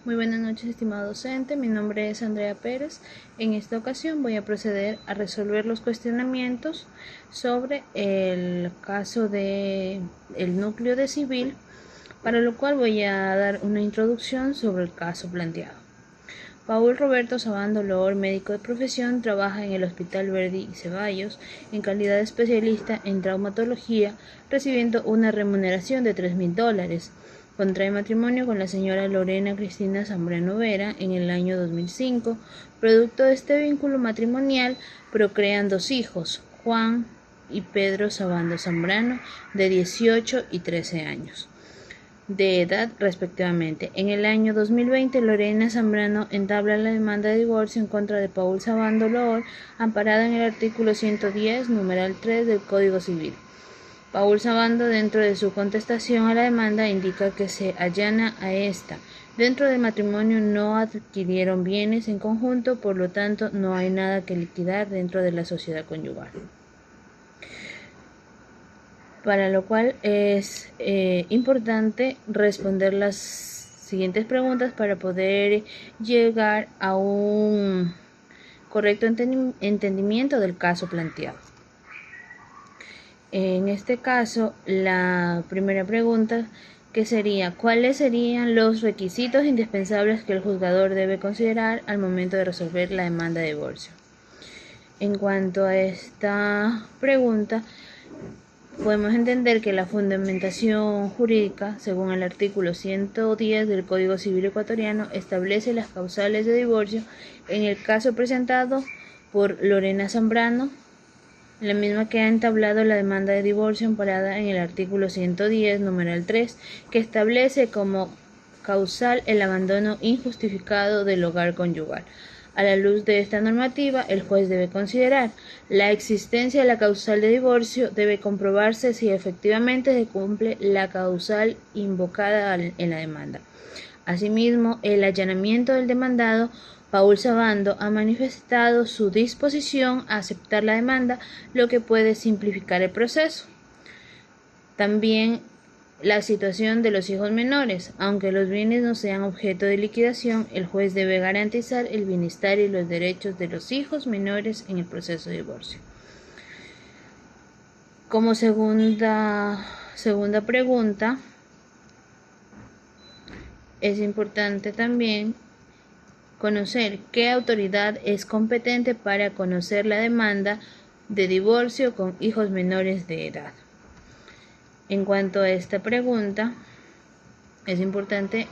Muy buenas noches, estimado docente. Mi nombre es Andrea Pérez. En esta ocasión voy a proceder a resolver los cuestionamientos sobre el caso del núcleo de civil, para lo cual voy a dar una introducción sobre el caso planteado. Paul Roberto Sabando Loor, médico de profesión, trabaja en el Hospital Verdi y Ceballos en calidad de especialista en traumatología, recibiendo una remuneración de $3.000. Contrae matrimonio con la señora Lorena Cristina Zambrano Vera en el año 2005. Producto de este vínculo matrimonial, procrean 2 hijos, Juan y Pedro Sabando Zambrano, de 18 y 13 años de edad respectivamente. En el año 2020, Lorena Zambrano entabla la demanda de divorcio en contra de Paul Sabando Loor, amparada en el artículo 110, numeral 3 del Código Civil. Paul Sabando, dentro de su contestación a la demanda, indica que se allana a esta. Dentro del matrimonio no adquirieron bienes en conjunto, por lo tanto no hay nada que liquidar dentro de la sociedad conyugal. Para lo cual es importante responder las siguientes preguntas para poder llegar a un correcto entendimiento del caso planteado. En este caso, la primera pregunta que sería: ¿cuáles serían los requisitos indispensables que el juzgador debe considerar al momento de resolver la demanda de divorcio? En cuanto a esta pregunta, podemos entender que la fundamentación jurídica, según el artículo 110 del Código Civil ecuatoriano, establece las causales de divorcio en el caso presentado por Lorena Zambrano, la misma que ha entablado la demanda de divorcio amparada en el artículo 110, numeral 3, que establece como causal el abandono injustificado del hogar conyugal. A la luz de esta normativa, el juez debe considerar la existencia de la causal de divorcio, debe comprobarse si efectivamente se cumple la causal invocada en la demanda. Asimismo, el allanamiento del demandado, Paul Sabando, ha manifestado su disposición a aceptar la demanda, lo que puede simplificar el proceso. También la situación de los hijos menores. Aunque los bienes no sean objeto de liquidación, el juez debe garantizar el bienestar y los derechos de los hijos menores en el proceso de divorcio. Como segunda pregunta, es importante también conocer qué autoridad es competente para conocer la demanda de divorcio con hijos menores de edad. En cuanto a esta pregunta, es importante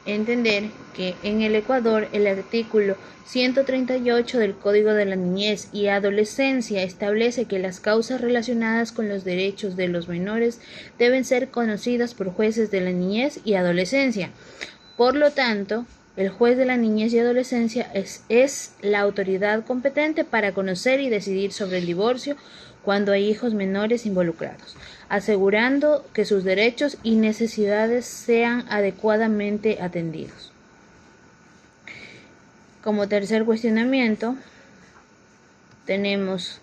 entender que en el Ecuador el artículo 138 del Código de la Niñez y Adolescencia establece que las causas relacionadas con los derechos de los menores deben ser conocidas por jueces de la niñez y adolescencia. Por lo tanto, el juez de la niñez y adolescencia es la autoridad competente para conocer y decidir sobre el divorcio cuando hay hijos menores involucrados, asegurando que sus derechos y necesidades sean adecuadamente atendidos. Como tercer cuestionamiento, tenemos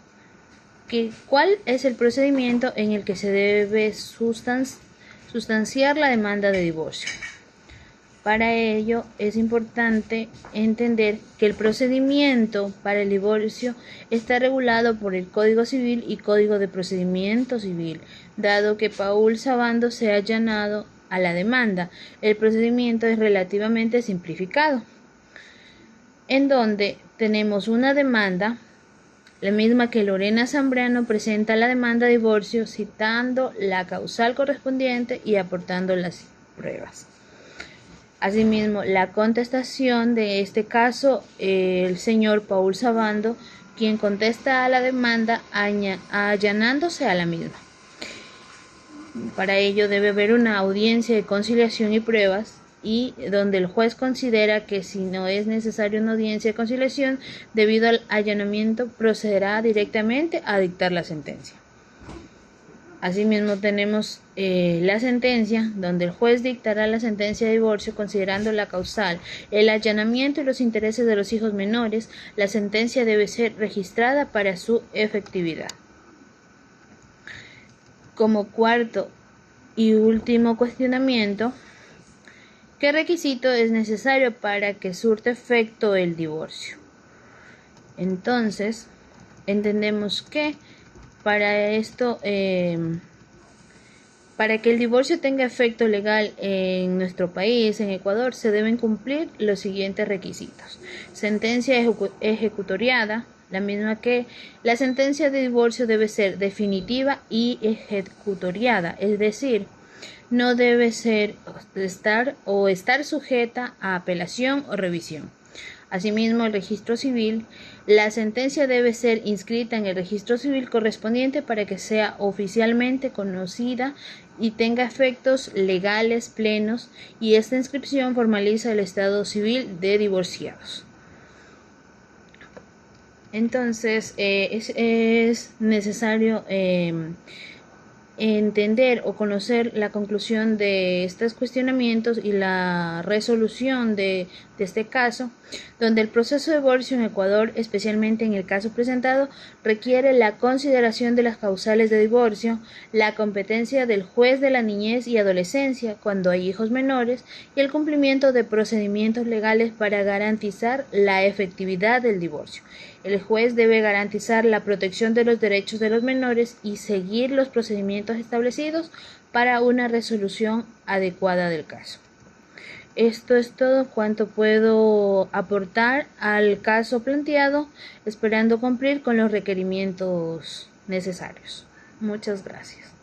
¿cuál es el procedimiento en el que se debe sustanciar la demanda de divorcio? Para ello es importante entender que el procedimiento para el divorcio está regulado por el Código Civil y Código de Procedimiento Civil. Dado que Paul Sabando se ha allanado a la demanda, el procedimiento es relativamente simplificado, en donde tenemos una demanda, la misma que Lorena Zambrano presenta la demanda de divorcio citando la causal correspondiente y aportando las pruebas. Asimismo, la contestación de este caso, el señor Paul Sabando, quien contesta a la demanda allanándose a la misma. Para ello debe haber una audiencia de conciliación y pruebas, y donde el juez considera que si no es necesaria una audiencia de conciliación debido al allanamiento, procederá directamente a dictar la sentencia. Asimismo tenemos la sentencia, donde el juez dictará la sentencia de divorcio considerando la causal, el allanamiento y los intereses de los hijos menores. La sentencia debe ser registrada para su efectividad. Como cuarto y último cuestionamiento, ¿Qué requisito es necesario para que surte efecto el divorcio? Entonces, entendemos que para esto, para que el divorcio tenga efecto legal en nuestro país, en Ecuador, se deben cumplir los siguientes requisitos. Sentencia ejecutoriada, la misma que la sentencia de divorcio debe ser definitiva y ejecutoriada, es decir, no debe estar sujeta a apelación o revisión. Asimismo, el registro civil, la sentencia debe ser inscrita en el registro civil correspondiente para que sea oficialmente conocida y tenga efectos legales plenos, y esta inscripción formaliza el estado civil de divorciados. Entonces, es necesario entender o conocer la conclusión de estos cuestionamientos y la resolución de este caso, donde el proceso de divorcio en Ecuador, especialmente en el caso presentado, requiere la consideración de las causales de divorcio, la competencia del juez de la niñez y adolescencia cuando hay hijos menores, y el cumplimiento de procedimientos legales para garantizar la efectividad del divorcio. El juez debe garantizar la protección de los derechos de los menores y seguir los procedimientos establecidos para una resolución adecuada del caso. Esto es todo cuanto puedo aportar al caso planteado, esperando cumplir con los requerimientos necesarios. Muchas gracias.